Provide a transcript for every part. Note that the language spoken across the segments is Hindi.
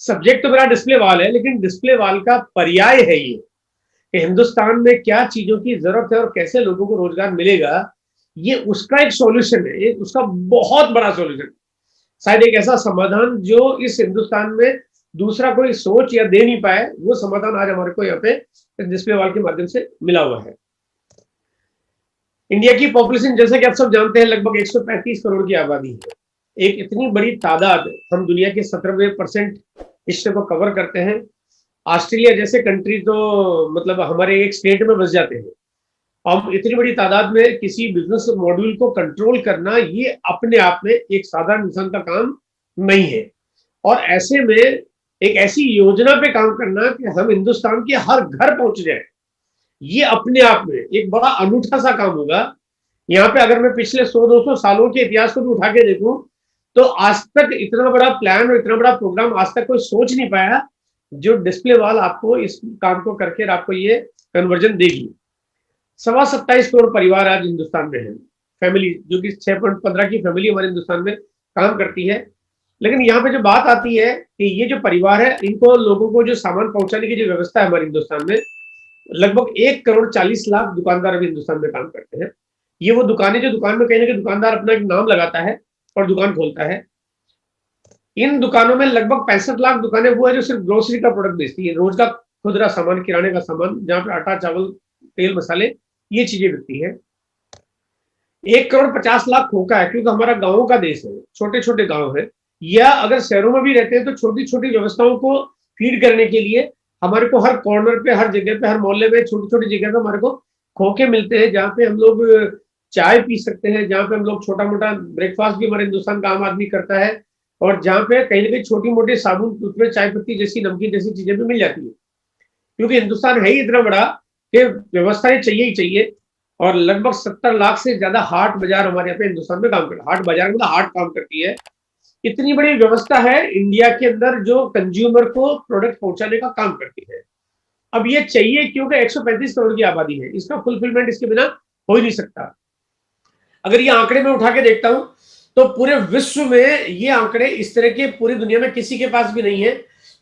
सब्जेक्ट तो मेरा डिस्प्ले वॉल है, लेकिन डिस्प्ले वॉल का पर्याय है ये कि हिंदुस्तान में क्या चीजों की जरूरत है और कैसे लोगों को रोजगार मिलेगा। ये उसका एक सॉल्यूशन है, एक उसका बहुत बड़ा सॉल्यूशन, शायद एक ऐसा समाधान जो इस हिंदुस्तान में दूसरा कोई सोच या दे नहीं पाए, वो समाधान आज हमारे को यहाँ पे डिस्प्ले वॉल के माध्यम से मिला हुआ है। इंडिया की पॉपुलेशन जैसे कि आप सब जानते हैं लगभग 135 करोड़ की आबादी है। एक इतनी बड़ी तादाद, हम दुनिया के 17% हिस्से को कवर करते हैं। ऑस्ट्रेलिया जैसे कंट्री तो मतलब हमारे एक स्टेट में बस जाते हैं। हम इतनी बड़ी तादाद में किसी बिजनेस मॉड्यूल को कंट्रोल करना, ये अपने आप में एक साधारण इंसान का काम नहीं है। और ऐसे में एक ऐसी योजना पे काम करना कि हम हिंदुस्तान के हर घर पहुंच जाए, ये अपने आप में एक बड़ा अनूठा सा काम होगा। यहाँ पे अगर मैं पिछले 100-200 सालों के इतिहास को भी उठा के देखूं, तो आज तक इतना बड़ा प्लान और इतना बड़ा प्रोग्राम आज तक कोई सोच नहीं पाया जो डिस्प्ले वॉल आपको इस काम को करके आपको ये कन्वर्जन देगी। 27.25 करोड़ परिवार आज हिंदुस्तान में है, फैमिली, जो कि 6.15 की फैमिली हमारे हिंदुस्तान में काम करती है। लेकिन यहाँ पे जो बात आती है कि ये जो परिवार है, इनको लोगों को जो सामान पहुंचाने की जो व्यवस्था है हमारे हिंदुस्तान में, लगभग 1,40,00,000 दुकानदार अभी हिंदुस्तान में काम करते हैं। ये वो दुकानें जो दुकान में कहीं ना कहीं दुकानदार अपना एक नाम लगाता है और दुकान खोलता है। इन दुकानों में लगभग 65 लाख दुकानें वो है जो सिर्फ ग्रोसरी का प्रोडक्ट बेचती है, रोज का खुदरा सामान, किराने का सामान, जहां पे आटा, चावल, तेल, मसाले, ये चीजें बिकती है। 1,50,00,000 खोखा है, क्योंकि हमारा गांवों का देश है, छोटे छोटे गांव है, या अगर शहरों में भी रहते हैं तो छोटी छोटी व्यवस्थाओं को फीड करने के लिए हमारे को हर कॉर्नर पे, हर जगह पे, हर मोहल्ले में, छोटी छोटी जगह पे हमारे को खोखे मिलते हैं, जहाँ पे हम लोग चाय पी सकते हैं, जहाँ पे हम लोग छोटा मोटा ब्रेकफास्ट भी हमारे हिंदुस्तान का आम आदमी करता है, और जहाँ पे कहीं ना कहीं छोटी मोटी साबुन, टूथपेस्ट, चाय पत्ती जैसी, नमकीन जैसी चीजें भी मिल जाती है। क्योंकि हिंदुस्तान है ही इतना बड़ा कि व्यवस्थाएं चाहिए ही चाहिए। और लगभग 70 लाख से ज्यादा हाट बाजार हमारे यहाँ पे हिंदुस्तान में काम करता है। हाट बाजार मतलब हाट काम करती है। इतनी बड़ी व्यवस्था है इंडिया के अंदर जो कंज्यूमर को प्रोडक्ट पहुंचाने का काम करती है। अब ये चाहिए क्योंकि 135 करोड़ की आबादी है, इसका फुलफिलमेंट इसके बिना हो ही नहीं सकता। अगर ये आंकड़े में उठा के देखता हूं तो पूरे विश्व में ये आंकड़े इस तरह के पूरी दुनिया में किसी के पास भी नहीं है।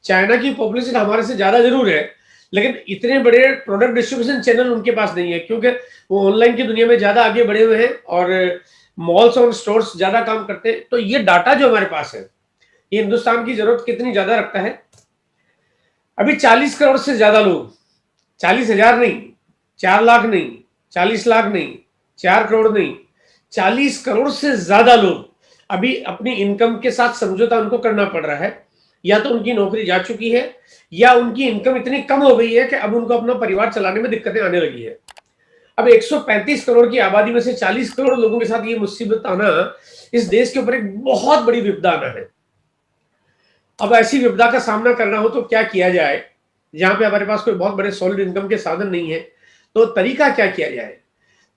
चाइना की पॉपुलेशन हमारे से ज्यादा जरूर है, लेकिन इतने बड़े प्रोडक्ट डिस्ट्रीब्यूशन चैनल उनके पास नहीं है, क्योंकि वो ऑनलाइन की दुनिया में ज्यादा आगे बढ़े हुए हैं और मॉल्स और स्टोर्स ज्यादा काम करते हैं। तो ये डाटा जो हमारे पास है, ये हिंदुस्तान की जरूरत कितनी ज्यादा रखता है। अभी 40 करोड़ से ज्यादा लोग, 40,000 नहीं, 4 लाख नहीं, 40 लाख नहीं, 4 करोड़ नहीं, 40 करोड़ से ज्यादा लोग अभी अपनी इनकम के साथ समझौता उनको करना पड़ रहा है। या तो उनकी नौकरी जा चुकी है, या उनकी इनकम इतनी कम हो गई है कि अब उनको अपना परिवार चलाने में दिक्कतें आने लगी है। अब 135 करोड़ की आबादी में से 40 करोड़ लोगों के साथ ये मुसीबत आना, इस देश के ऊपर एक बहुत बड़ी विपदा आना है। अब ऐसी विपदा का सामना करना हो तो क्या किया जाए, जहां पे हमारे पास कोई बहुत बड़े सॉलिड इनकम के साधन नहीं है, तो तरीका क्या किया जाए।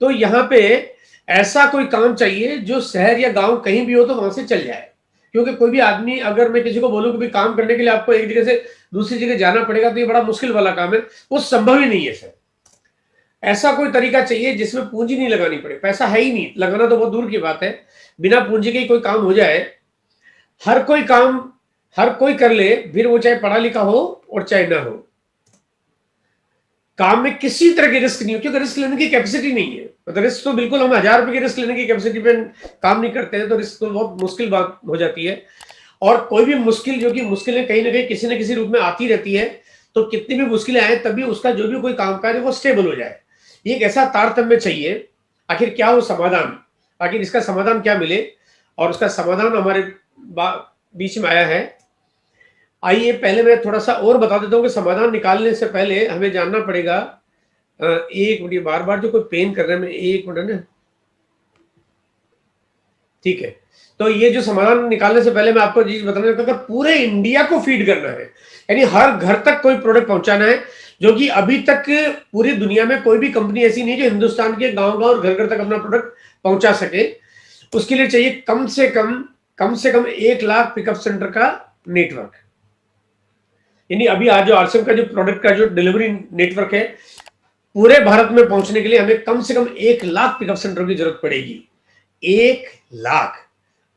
तो यहाँ पे ऐसा कोई काम चाहिए जो शहर या गांव कहीं भी हो तो वहां से चल जाए। क्योंकि कोई भी आदमी, अगर मैं किसी को बोलूं कि भी काम करने के लिए आपको एक जगह से दूसरी जगह जाना पड़ेगा, तो ये बड़ा मुश्किल वाला काम है, वो संभव ही नहीं है सर। ऐसा कोई तरीका चाहिए जिसमें पूंजी नहीं लगानी पड़े, पैसा है ही नहीं, लगाना तो बहुत दूर की बात है, बिना पूंजी के ही कोई काम हो जाए। हर कोई काम हर कोई कर ले, फिर वो चाहे पढ़ा लिखा हो और चाहे ना हो। काम में किसी तरह की रिस्क नहीं हो, क्योंकि रिस्क लेने की कैपेसिटी नहीं है। मतलब रिस्क तो बिल्कुल, हम 1000 रुपए की रिस्क लेने की कैपेसिटी पे काम नहीं करते हैं, तो रिस्क तो बहुत मुश्किल बात हो जाती है। और कोई भी मुश्किल, जो कि मुश्किलें कहीं ना कहीं किसी न किसी रूप में आती रहती है, तो कितनी भी मुश्किलें आए तभी उसका जो भी कोई कामकाज है वो स्टेबल हो जाए। ये एक ऐसा तारतम्य चाहिए। आखिर क्या हो समाधान, आखिर इसका समाधान क्या मिले, और उसका समाधान हमारे बीच में आया है। आइए पहले मैं थोड़ा सा और बता देता हूँ कि समाधान निकालने से पहले हमें जानना पड़ेगा। एक मिनट, बार बार जो कोई पेन कर रहे हैं, मैं एक मिनट ना, ठीक है। तो ये जो समाधान निकालने से पहले मैं आपको चीज बताना चाहता हूं, अगर पूरे इंडिया को फीड करना है, यानी हर घर तक कोई प्रोडक्ट पहुंचाना है, जो कि अभी तक पूरी दुनिया में कोई भी कंपनी ऐसी नहीं है जो हिंदुस्तान के गांव गांव और घर घर तक अपना प्रोडक्ट पहुंचा सके, उसके लिए चाहिए कम से कम 1 लाख पिकअप सेंटर का नेटवर्क। यानी अभी आज जो आरसीएम का जो प्रोडक्ट का जो डिलीवरी नेटवर्क है, पूरे भारत में पहुंचने के लिए हमें कम से कम 1 लाख पिकअप सेंटर की जरूरत पड़ेगी। 1 लाख।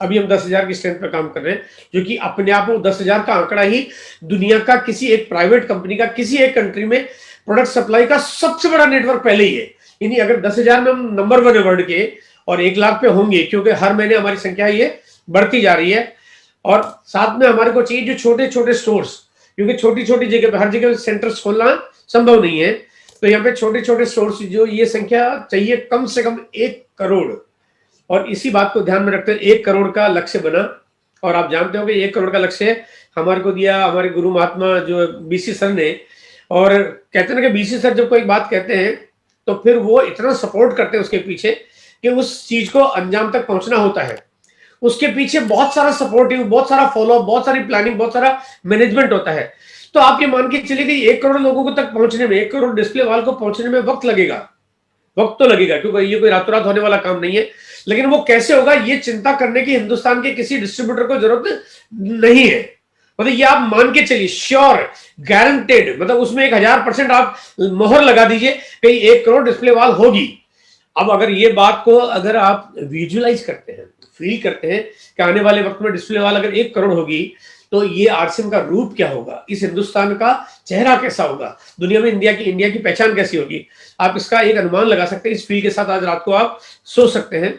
अभी हम 10,000 की स्ट्रेंथ पे काम कर रहे हैं, जो कि अपने आप में 10,000 का आंकड़ा ही दुनिया का किसी एक प्राइवेट कंपनी का किसी एक कंट्री में प्रोडक्ट सप्लाई का सबसे बड़ा नेटवर्क पहले ही है। यानी अगर 10,000 में हम नंबर 1 है वर्ल्ड के और 1 लाख पे होंगे, क्योंकि हर महीने हमारी संख्या ये बढ़ती जा रही है। और साथ में हमारे को चाहिए जो छोटे छोटे स्टोर्स, क्योंकि छोटी छोटी जगह पे हर जगह सेंटर्स खोलना संभव नहीं है, तो यहाँ पे छोटे छोटे स्टोर्स जो ये संख्या चाहिए कम से कम 1 करोड़। और इसी बात को ध्यान में रखते हुए 1 करोड़ का लक्ष्य बना। और आप जानते हो कि 1 करोड़ का लक्ष्य हमारे को दिया हमारे गुरु महात्मा जो बीसी सर ने। और कहते हैं ना कि बीसी सर जब कोई बात कहते हैं तो फिर वो इतना सपोर्ट करते हैं उसके पीछे कि उस चीज को अंजाम तक पहुंचना होता है। उसके पीछे बहुत सारा सपोर्टिव, बहुत सारा फॉलो, बहुत सारी प्लानिंग, बहुत सारा मैनेजमेंट होता है। तो आप ये मान के चलिए कि 1 करोड़ लोगों को तक पहुंचने में, 1 करोड़ डिस्प्ले वाल को पहुंचने में वक्त लगेगा। वक्त तो लगेगा, क्योंकि ये कोई रातों रात होने वाला काम नहीं है। लेकिन वो कैसे होगा ये चिंता करने की हिंदुस्तान के किसी डिस्ट्रीब्यूटर को जरूरत नहीं है। मतलब ये आप मान के चलिए, श्योर, गारंटेड, मतलब उसमें 1000% आप मोहर लगा दीजिए कि 1 करोड़ डिस्प्ले वाल होगी। अब अगर ये बात को अगर आप विजुअलाइज करते हैं, फील करते हैं कि आने वाले वक्त में डिस्प्ले वाल अगर 1 करोड़ होगी तो ये आरसीएम का रूप क्या होगा, इस हिंदुस्तान का चेहरा कैसा होगा, दुनिया में इंडिया की पहचान कैसी होगी, आप इसका एक अनुमान लगा सकते हैं। इस फील के साथ आज रात को आप सो सकते हैं।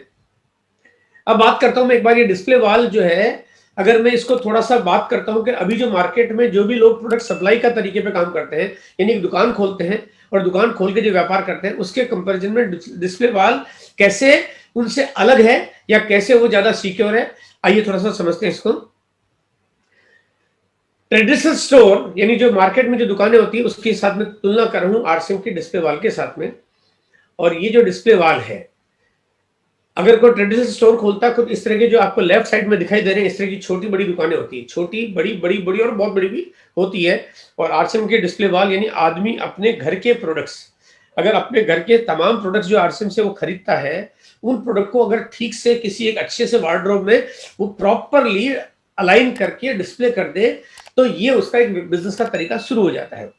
अब बात करता हूं मैं एक बार ये डिस्प्ले वाल जो है, अगर मैं इसको थोड़ा सा बात करता हूं कि अभी जो मार्केट में जो भी लोग प्रोडक्ट सप्लाई का तरीके पे काम करते हैं, यानी एक दुकान खोलते हैं और दुकान खोल के जो व्यापार करते हैं, उसके कंपैरिजन में डिस्प्ले वाल कैसे उनसे अलग है या कैसे वो ज्यादा सिक्योर है, आइए थोड़ा सा समझते हैं इसको। ट्रेडिशनल स्टोर यानी जो मार्केट में जो दुकानें होती है उसके साथ में तुलना कर रहा हूं आरसीएम की डिस्प्ले वाल के साथ में। और ये जो डिस्प्ले वाल है, अगर कोई ट्रेडिशनल स्टोर खोलता है खुद इस तरह के जो आपको लेफ्ट साइड में दिखाई दे रहे हैं, इस तरह की छोटी बड़ी दुकानें होती है, छोटी बड़ी बड़ी बड़ी और बहुत बड़ी भी होती है। और आरसीएम के डिस्प्ले वाल यानी आदमी अपने घर के प्रोडक्ट्स, अगर अपने घर के तमाम प्रोडक्ट्स जो आरसीएम से वो खरीदता है, उन प्रोडक्ट को अगर ठीक से किसी एक अच्छे से वार्डरोब में वो प्रॉपरली अलाइन करके डिस्प्ले कर दे, तो ये उसका एक बिजनेस का तरीका शुरू हो जाता है।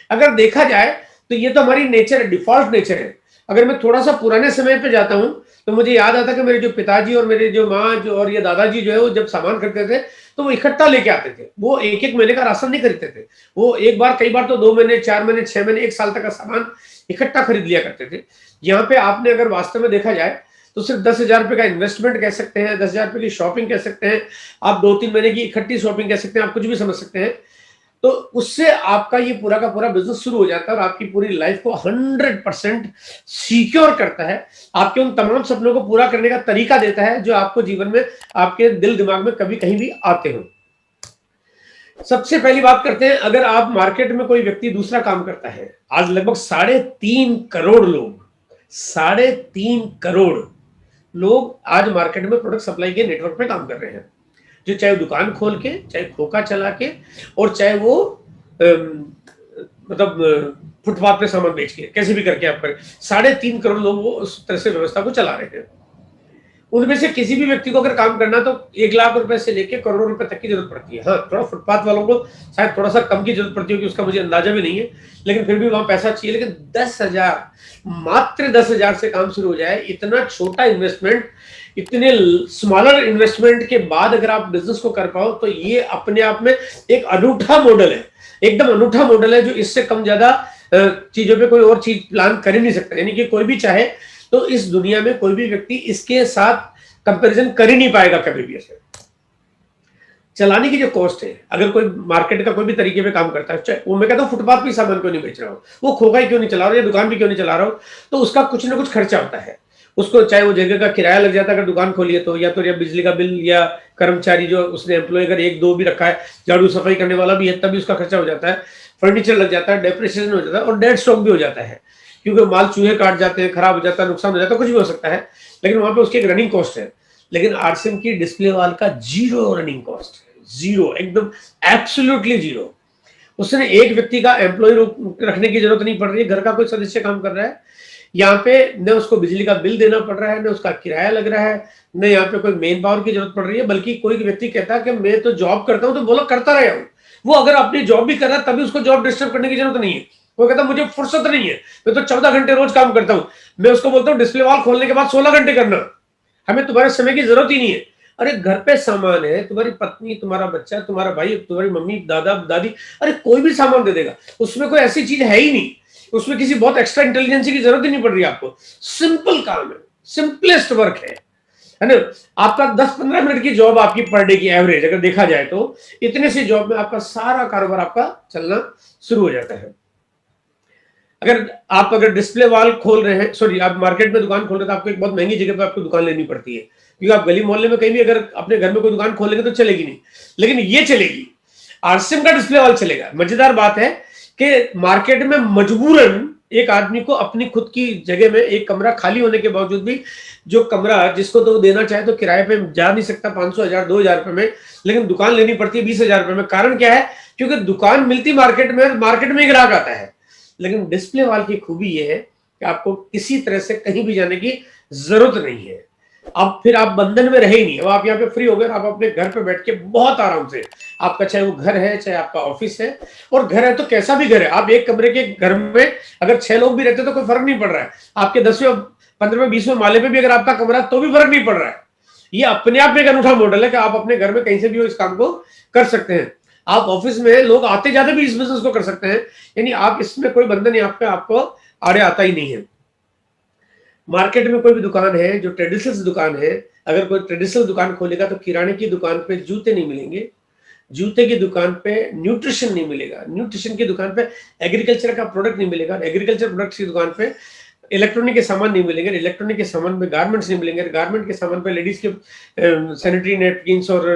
अगर देखा जाए तो ये तो हमारी नेचर है, डिफॉल्ट नेचर है। अगर मैं थोड़ा सा पुराने समय पे जाता हूं तो मुझे याद आता कि मेरे जो पिताजी और मेरे जो माँ जो और ये दादाजी जो है वो जब सामान खरीदते थे तो वो इकट्ठा लेके आते थे। वो एक एक महीने का राशन नहीं खरीदते थे, वो एक बार, कई बार तो 2 महीने, 4 महीने, 6 महीने, 1 साल तक का सामान इकट्ठा खरीद लिया करते थे। यहाँ पे आपने अगर वास्तव में देखा जाए तो सिर्फ 10,000 रुपए का इन्वेस्टमेंट कह सकते हैं, 10,000 रुपए की शॉपिंग कह सकते हैं, आप 2-3 महीने की इकट्ठी शॉपिंग कह सकते हैं, आप कुछ भी समझ सकते हैं। तो उससे आपका ये पूरा का पूरा बिजनेस शुरू हो जाता है और आपकी पूरी लाइफ को 100% सिक्योर करता है, आपके उन तमाम सपनों को पूरा करने का तरीका देता है जो आपको जीवन में आपके दिल दिमाग में कभी कहीं भी आते हो। सबसे पहली बात करते हैं, अगर आप मार्केट में कोई व्यक्ति दूसरा काम करता है, आज लगभग 3.5 करोड़ लोग, 3.5 करोड़ लोग आज मार्केट में प्रोडक्ट सप्लाई के नेटवर्क पे काम कर रहे हैं, जो चाहे दुकान खोल के, चाहे खोखा चला के, और चाहे वो मतलब फुटपाथ पे सामान बेच के, कैसे भी करके आप करें, 3.5 करोड़ लोग वो उस तरह से व्यवस्था को चला रहे हैं। उनमें से किसी भी व्यक्ति को अगर काम करना तो 1 लाख रुपए से लेके करोड़ों रुपए तक की जरूरत पड़ती है। हाँ, थोड़ा फुटपाथ वालों को शायद थोड़ा सा कम की जरूरत पड़ती होगी, उसका मुझे अंदाजा भी नहीं है, लेकिन फिर भी वहां पैसा चाहिए। लेकिन 10,000, मात्र 10,000 से काम शुरू हो जाए, इतना छोटा इन्वेस्टमेंट, इतने स्मॉलर इन्वेस्टमेंट के बाद अगर आप बिजनेस को कर पाओ तो ये अपने आप में एक अनूठा मॉडल है, एकदम अनूठा मॉडल है, जो इससे कम ज्यादा चीजों पे कोई और चीज प्लान कर ही नहीं सकता। यानी कि कोई भी चाहे तो इस दुनिया में कोई भी व्यक्ति इसके साथ कंपैरिजन कर ही नहीं पाएगा कभी भी। ऐसे चलाने की जो कॉस्ट है, अगर कोई मार्केट का कोई भी तरीके पे काम करता है, चाहे वो, मैं कहता हूँ फुटपाथ पे सामान क्यों नहीं बेच रहा हूँ, वो खोखा ही क्यों नहीं चला रहा हूँ या दुकान भी क्यों नहीं चला रहा हूँ, तो उसका कुछ ना कुछ खर्चा होता है। उसको चाहे वो जगह का किराया लग जाता है अगर दुकान खोलिए तो, या तो या बिजली का बिल, या कर्मचारी जो उसने एम्प्लॉय अगर 1-2 भी रखा है, झाड़ू सफाई करने वाला भी है, तभी उसका खर्चा हो जाता है, फर्नीचर लग जाता है, डेप्रिसिएशन हो जाता है, और डेड स्टॉक भी हो जाता है, क्योंकि माल चूहे काट जाते हैं, खराब हो जाता है, नुकसान हो जाता है, कुछ भी हो सकता है, लेकिन वहां पे उसकी एक रनिंग कॉस्ट है। लेकिन आरसीएम की डिस्प्ले वाल का 0 रनिंग कॉस्ट, 0, एकदम एब्सोल्युटली 0। उसने एक व्यक्ति का एम्प्लॉय रखने की जरूरत नहीं पड़ रही है, घर का कोई सदस्य काम कर रहा है, यहाँ पे न उसको बिजली का बिल देना पड़ रहा है, न उसका किराया लग रहा है, न यहाँ पे कोई मेन पावर की जरूरत पड़ रही है। बल्कि कोई व्यक्ति कहता है कि मैं तो जॉब करता हूँ, तो बोलो करता रहा हूँ, वो अगर अपनी जॉब भी कर रहा है तभी उसको जॉब डिस्टर्ब करने की जरूरत नहीं है। वो कहता मुझे फुर्सत नहीं है, मैं तो 14 घंटे रोज काम करता हूं। मैं उसको बोलता हूं डिस्प्ले वाल खोलने के बाद 16 घंटे करना, हमें तुम्हारे समय की जरूरत ही नहीं है। अरे घर पे सामान है, तुम्हारी पत्नी, तुम्हारा बच्चा, तुम्हारा भाई, तुम्हारी मम्मी, दादा दादी, अरे कोई भी सामान दे देगा, उसमें कोई ऐसी चीज है ही नहीं, उसमें किसी बहुत एक्स्ट्रा इंटेलिजेंसी की जरूरत ही नहीं पड़ रही आपको। सिंपल काम है, सिंपलेस्ट वर्क है ना। आपका 10-15 मिनट की जॉब आपकी पर डे की एवरेज अगर देखा जाए तो इतने से जॉब में आपका सारा कारोबार आपका चलना शुरू हो जाता है। अगर डिस्प्ले वॉल खोल रहे हैं, सॉरी, आप मार्केट में दुकान खोल रहे हैं तो आपको एक बहुत महंगी जगह पे आपको दुकान लेनी पड़ती है, क्योंकि आप गली मोहल्ले में कहीं भी अगर अपने घर में कोई दुकान खोलेंगे तो चलेगी नहीं, लेकिन ये चलेगी, आरसीएम का डिस्प्ले वॉल चलेगा। मजेदार बात है कि मार्केट में मजबूरन एक आदमी को अपनी खुद की जगह में एक कमरा खाली होने के बावजूद भी, जो कमरा जिसको तो देना चाहे तो किराए पे जा नहीं सकता 500, 1000, 2000 रुपए में, लेकिन दुकान लेनी पड़ती है 20,000 रुपए में। कारण क्या है? क्योंकि दुकान मिलती मार्केट में ही ग्राहक आता है। लेकिन डिस्प्ले वॉल की खूबी यह है कि आपको किसी तरह से कहीं भी जाने की जरूरत नहीं है। अब फिर आप बंधन में रहे ही नहीं, अब आप यहाँ पे फ्री हो गए, आप अपने घर पे बैठ के बहुत आराम से, आपका चाहे वो घर है चाहे आपका ऑफिस है, और घर है तो कैसा भी घर है, आप एक कमरे के घर में अगर 6 लोग भी रहते तो कोई फर्क नहीं पड़ रहा है। आपके 10वें 15वें 20वें माले पे भी अगर आपका कमरा तो भी फर्क नहीं पड़ रहा है। ये अपने आप में एक अनूठा मॉडल है कि आप अपने घर में कहीं से भी इस काम को कर सकते हैं। आप ऑफिस में लोग आते जाते भी इस बिजनेस को कर सकते हैं, यानी आप इसमें कोई बंधन नहीं, आपको आड़े आता ही नहीं है। मार्केट में कोई भी दुकान है जो ट्रेडिशनल दुकान है, अगर कोई ट्रेडिशनल दुकान खोलेगा तो किराने की दुकान पे जूते नहीं मिलेंगे, जूते की दुकान पे न्यूट्रिशन नहीं मिलेगा, न्यूट्रिशन की दुकान पे एग्रीकल्चर का प्रोडक्ट नहीं मिलेगा, एग्रीकल्चर प्रोडक्ट्स की दुकान पे इलेक्ट्रॉनिक के सामान नहीं मिलेंगे, इलेक्ट्रॉनिक के सामान में गारमेंट्स नहीं मिलेंगे, गारमेंट के सामान पे लेडीज के सैनिटरी नैपकिन्स और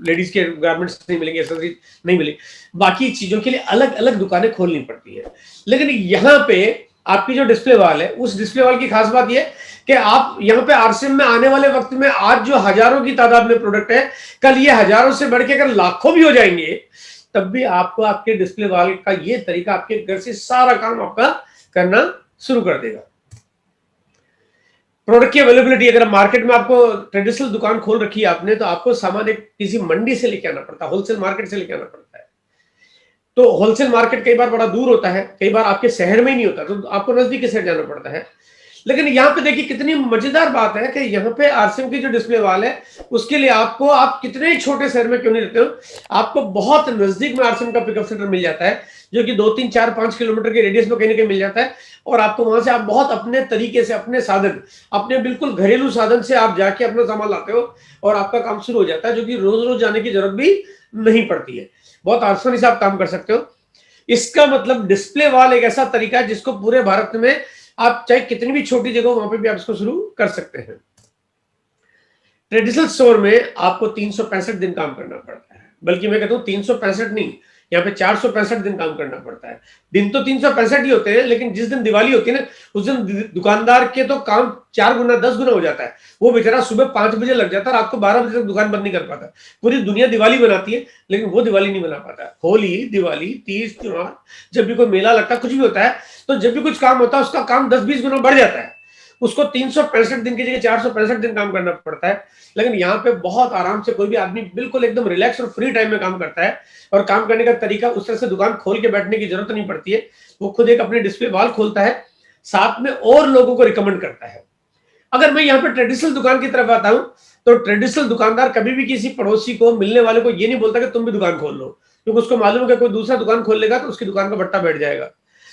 लेडीज के गारमेंट्स नहीं मिलेंगे, एक्सेसरीज नहीं मिलेंगे। बाकी चीजों के लिए अलग अलग दुकानें खोलनी पड़ती है। लेकिन यहाँ पे आपकी जो डिस्प्ले वॉल है, उस डिस्प्ले वॉल की खास बात यह कि आप यहाँ पे आरसीएम में आने वाले वक्त में आज जो हजारों की तादाद में प्रोडक्ट है, कल ये हजारों से बढ़ के अगर लाखों भी हो जाएंगे, तब भी आपको आपके डिस्प्ले वॉल का ये तरीका आपके घर से सारा काम आपका करना शुरू कर देगा। प्रोडक्ट की अवेलेबिलिटी, अगर मार्केट में आपको ट्रेडिशनल दुकान खोल रखी है आपने, तो आपको सामान एक किसी मंडी से लेके आना पड़ता है, होलसेल मार्केट से लेके आना पड़ता है। तो होलसेल मार्केट कई बार बड़ा दूर होता है, कई बार आपके शहर में ही नहीं होता, तो आपको नजदीक के शहर जाना पड़ता है। लेकिन यहाँ पे देखिए कितनी मजेदार बात है कि यहाँ पे आरसीएम की जो डिस्प्ले वॉल है, उसके लिए आपको, आप कितने ही छोटे शहर में क्यों नहीं रहते हो, आपको बहुत नजदीक में आरसीएम का पिकअप सेंटर मिल जाता है, जो कि 2, 3, 4, 5 किलोमीटर के रेडियस में कहीं ना कहीं मिल जाता है। और आपको वहां से आप बहुत अपने तरीके से, अपने साधन, अपने बिल्कुल घरेलू साधन से आप जाके अपना सामान लाते हो और आपका काम शुरू हो जाता है, जो कि रोज रोज जाने की जरूरत भी नहीं पड़ती है। बहुत आसानी से आप काम कर सकते हो। इसका मतलब डिस्प्ले वॉल एक ऐसा तरीका है जिसको पूरे भारत में आप चाहे कितनी भी छोटी जगह हो वहां पे भी आप इसको शुरू कर सकते हैं। ट्रेडिशनल स्टोर में आपको 365 दिन काम करना पड़ता है, बल्कि मैं कहता हूं 365 नहीं, यहाँ पे 465 दिन काम करना पड़ता है। दिन तो 365 ही होते हैं, लेकिन जिस दिन दिवाली होती है ना, उस दिन दुकानदार के तो काम 4 गुना 10 गुना हो जाता है। वो बेचारा सुबह 5 बजे लग जाता है, रात को 12 बजे तक दुकान बंद नहीं कर पाता। पूरी दुनिया दिवाली बनाती है, लेकिन वो दिवाली नहीं बना पाता। होली, दिवाली, तीज, त्योहार, जब भी कोई मेला लगता है, कुछ भी होता है, तो जब भी कुछ काम होता है उसका काम 10-20 गुना बढ़ जाता है। उसको 365 दिन की जगह 465 दिन काम करना पड़ता है। लेकिन यहाँ पे बहुत आराम से कोई भी आदमी बिल्कुल एकदम रिलैक्स और फ्री टाइम में काम करता है, और काम करने का तरीका उस तरह से दुकान खोल के बैठने की जरूरत नहीं पड़ती है। वो खुद एक अपने डिस्प्ले वॉल खोलता है, साथ में और लोगों को रिकमेंड करता है। अगर मैं यहाँ पे ट्रेडिशनल दुकान की तरफ आता हूं, तो ट्रेडिशनल दुकानदार कभी भी किसी पड़ोसी को, मिलने वाले को ये नहीं बोलता कि तुम भी दुकान खोल लो, क्योंकि उसको मालूम है कि कोई दूसरा दुकान खोल लेगा तो उसकी दुकान का बट्टा बैठ जाएगा।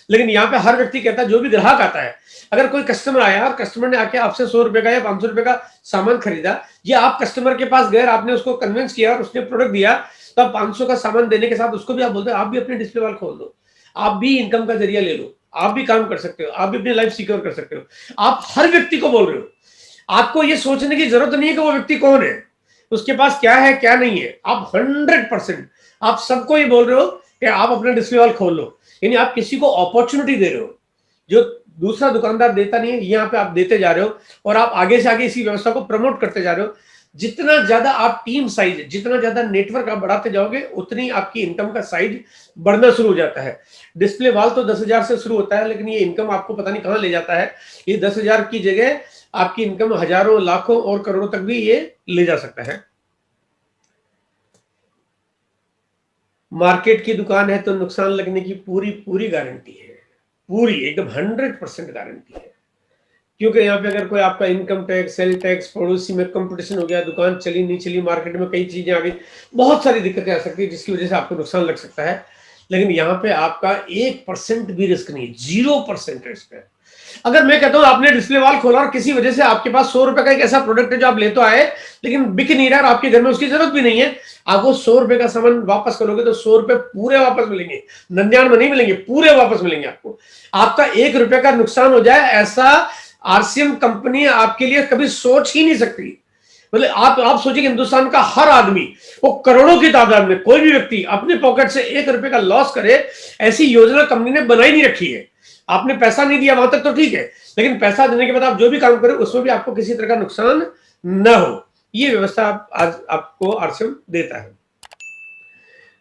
लेकिन यहाँ पे हर व्यक्ति कहता है, जो भी ग्राहक आता है, अगर कोई कस्टमर आया और कस्टमर ने आके आपसे 100 रुपए का या 500 रुपए का सामान खरीदा, या आप कस्टमर के पास गए, आपने उसको कन्विंस किया और उसने प्रोडक्ट दिया, तो आप 500 का सामान देने के साथ उसको भी आप बोलते हैं, आप भी अपने डिस्प्ले वॉल खोल दो, आप भी इनकम का जरिया ले लो, आप भी काम कर सकते हो, आप भी अपनी लाइफ सिक्योर कर सकते हो। आप हर व्यक्ति को बोल रहे हो। आपको ये सोचने की जरूरत नहीं है कि वो व्यक्ति कौन है, उसके पास क्या है क्या नहीं है। आप 100% आप सबको ये बोल रहे हो कि आप अपना डिस्प्ले वॉल खोल लो, यानी आप किसी को अपॉर्चुनिटी दे रहे हो जो दूसरा दुकानदार देता नहीं है, यहाँ पे आप देते जा रहे हो, और आप आगे से आगे इसी व्यवस्था को प्रमोट करते जा रहे हो। जितना ज्यादा आप टीम साइज, जितना ज्यादा नेटवर्क आप बढ़ाते जाओगे, उतनी आपकी इनकम का साइज बढ़ना शुरू हो जाता है। डिस्प्ले वॉल तो 10,000 से शुरू होता है, लेकिन ये इनकम आपको पता नहीं कहां ले जाता है। ये 10,000 की जगह आपकी इनकम हजारों, लाखों और करोड़ों तक भी ये ले जा सकता है। मार्केट की दुकान है तो नुकसान लगने की पूरी पूरी गारंटी है, पूरी एकदम 100% गारंटी है। क्योंकि यहाँ पे अगर कोई आपका इनकम टैक्स, सेल टैक्स, पड़ोसी में कंपटीशन हो गया, दुकान चली नहीं चली, मार्केट में कई चीजें आ गई, बहुत सारी दिक्कतें आ सकती है जिसकी वजह से आपको नुकसान लग सकता है। लेकिन यहाँ पे आपका 1% भी रिस्क नहीं है, 0% रिस्क है। अगर मैं कहता हूं आपने डिस्प्ले वॉल खोला और किसी वजह से आपके पास 100 रुपए का एक ऐसा प्रोडक्ट है जो आप ले तो आए लेकिन बिक नहीं रहा और आपके घर में उसकी जरूरत भी नहीं है, आप वो 100 रुपए का सामान वापस करोगे तो 100 रुपए पूरे वापस मिलेंगे, 99 नहीं मिलेंगे, पूरे वापस मिलेंगे आपको। आपका 1 रुपए का नुकसान हो जाए ऐसा आरसीएम कंपनी आपके लिए कभी सोच ही नहीं सकती। मतलब आप सोचिए हिंदुस्तान का हर आदमी, वो करोड़ों की तादाद में कोई भी व्यक्ति अपने पॉकेट से 1 रुपए का लॉस करे, ऐसी योजना कंपनी ने बनाई नहीं रखी है। आपने पैसा नहीं दिया वहां तक तो ठीक है, लेकिन पैसा देने के बाद आप जो भी काम करें उसमें भी आपको किसी तरह का नुकसान न हो, ये व्यवस्था आज आपको आरसीएम देता है।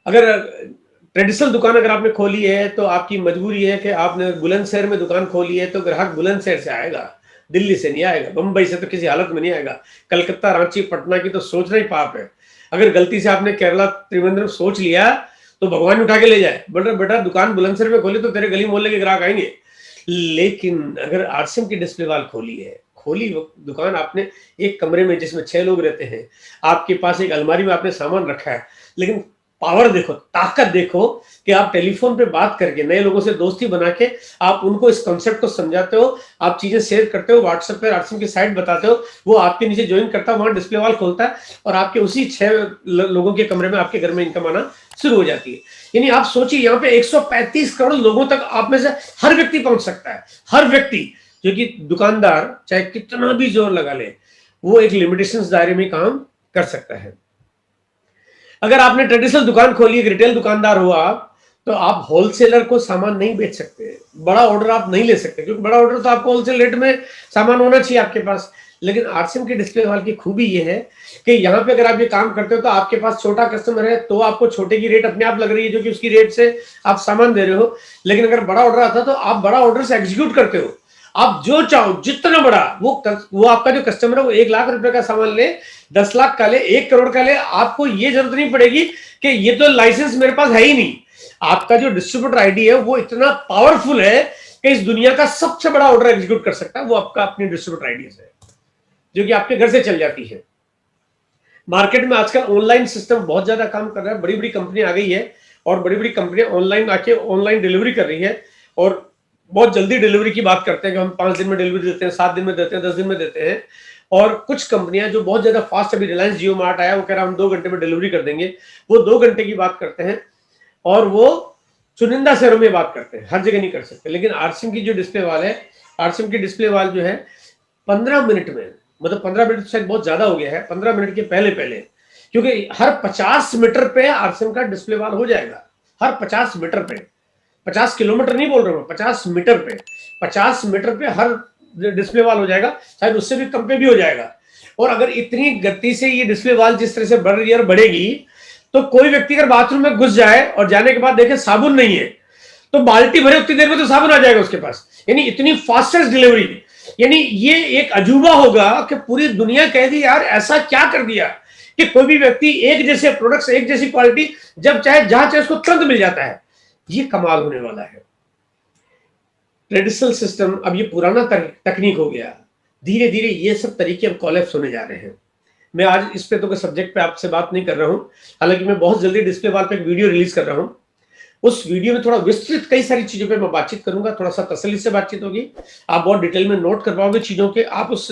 अगर ट्रेडिशनल दुकान अगर आपने खोली है तो आपकी मजबूरी है कि आपने बुलंदशहर में दुकान खोली है तो ग्राहक बुलंदशहर से आएगा, दिल्ली से नहीं आएगा, बंबई से तो किसी हालत में नहीं आएगा, कलकत्ता, रांची, पटना की तो सोचना ही पाप है। अगर गलती से आपने केरला, त्रिवेंद्रम सोच लिया तो भगवान उठा के ले जाए, बोल बेटा दुकान बुलंदशहर में खोली तो तेरे गली मोहल्ले के ग्राहक आएंगे। लेकिन अगर आरसीएम की डिस्प्ले वॉल खोली है, खोली दुकान आपने एक कमरे में जिसमें 6 लोग रहते हैं, आपके पास एक अलमारी में आपने सामान रखा है, लेकिन पावर देखो, ताकत देखो कि आप टेलीफोन पे बात करके नए लोगों से दोस्ती बना के आप उनको इस कॉन्सेप्ट को समझाते हो, आप चीजें शेयर करते हो, व्हाट्सएप पे आरसीएम की साइट बताते हो, वो आपके नीचे ज्वाइन करता है, वहां डिस्प्ले वॉल खोलता है और आपके उसी 6 लोगों के कमरे में आपके घर में इनकम आना शुरू हो जाती है। यानी आप सोचिए यहाँ पे 135 करोड़ लोगों तक आप में से हर व्यक्ति पहुंच सकता है, हर व्यक्ति, जो कि दुकानदार चाहे कितना भी जोर लगा ले वो एक लिमिटेशंस दायरे में काम कर सकता है। अगर आपने ट्रेडिशनल दुकान खोली, एक रिटेल दुकानदार हो आप, तो आप होलसेलर को सामान नहीं बेच सकते, बड़ा ऑर्डर आप नहीं ले सकते, क्योंकि बड़ा ऑर्डर तो आपको होलसेल रेट में सामान होना चाहिए आपके पास। लेकिन आरसीएम की डिस्प्ले वॉल की खूबी ये है कि यहाँ पे अगर आप ये काम करते हो तो आपके पास छोटा कस्टमर है तो आपको छोटे की रेट अपने आप लग रही है, जो कि उसकी रेट से आप सामान दे रहे हो। लेकिन अगर बड़ा ऑर्डर आता है तो आप बड़ा ऑर्डर से एग्जीक्यूट करते हो, आप जो चाहो जितना बड़ा, वो आपका जो कस्टमर है वो 1 लाख रुपए का सामान ले, 10 लाख का ले, 1 करोड़ का ले, आपको ये जरूरत नहीं पड़ेगी कि ये तो लाइसेंस मेरे पास है ही नहीं। आपका जो डिस्ट्रीब्यूटर आईडी है वो इतना पावरफुल है कि इस दुनिया का सबसे बड़ा ऑर्डर एग्जीक्यूट कर सकता है, वो आपका अपनी डिस्ट्रीब्यूटर आईडी से, जो कि आपके घर से चल जाती है। मार्केट में आजकल ऑनलाइन सिस्टम बहुत ज्यादा काम कर रहा है, बड़ी बड़ी कंपनी आ गई है और बड़ी बड़ी कंपनियां ऑनलाइन आके ऑनलाइन डिलीवरी कर रही है और बहुत जल्दी डिलीवरी की बात करते हैं कि हम 5 दिन में डिलीवरी देते हैं, 7 दिन में देते हैं, 10 दिन में देते हैं। और कुछ कंपनियां जो बहुत ज्यादा फास्ट, अभी रिलायंस जियो मार्ट आया, वो कह रहा हम 2 घंटे में डिलीवरी कर देंगे, वो 2 घंटे की बात करते हैं और वो चुनिंदा शहरों में बात करते हैं, हर जगह नहीं कर सकते। लेकिन आरसीएम की जो डिस्प्ले वॉल है, आरसीएम की डिस्प्ले वॉल जो है 15 मिनट में, मतलब 15 मिनट शायद बहुत ज्यादा हो गया है, 15 मिनट के पहले पहले, क्योंकि हर 50 मीटर पे आरसीएम का डिस्प्ले वॉल हो जाएगा, हर 50 मीटर पे, 50 किलोमीटर नहीं बोल रहा हूं, 50 मीटर पे, 50 मीटर पे हर डिस्प्ले वॉल हो जाएगा, शायद उससे भी कम पे भी हो जाएगा। और अगर इतनी गति से ये डिस्प्ले वॉल जिस तरह से बढ़ रही है और बढ़ेगी, तो कोई व्यक्ति अगर बाथरूम में घुस जाए और जाने के बाद देखे साबुन नहीं है, तो बाल्टी भरे उतनी देर में तो साबुन आ जाएगा उसके पास। यानी इतनी फास्टेस्ट डिलीवरी, यानी ये एक अजूबा होगा कि पूरी दुनिया कहेगी यार ऐसा क्या कर दिया कि कोई भी व्यक्ति एक जैसे प्रोडक्ट्स, एक जैसी क्वालिटी जब चाहे जहां चाहे उसको तुरंत मिल जाता है। ये कमाल होने वाला है। ट्रेडिशनल सिस्टम अब ये पुराना तकनीक हो गया, धीरे धीरे ये सब तरीके अब कोलैप्स होने जा रहे हैं। मैं आज इस पे तो सब्जेक्ट पे आपसे बात नहीं कर रहा हूं, हालांकि मैं बहुत जल्दी डिस्प्ले वॉल पे एक वीडियो रिलीज कर रहा हूं। उस वीडियो में थोड़ा विस्तृत कई सारी चीजों पे मैं बातचीत करूंगा, थोड़ा सा तसल्ली से बातचीत होगी, आप बहुत डिटेल में नोट कर पाओगे चीजों के। आप उस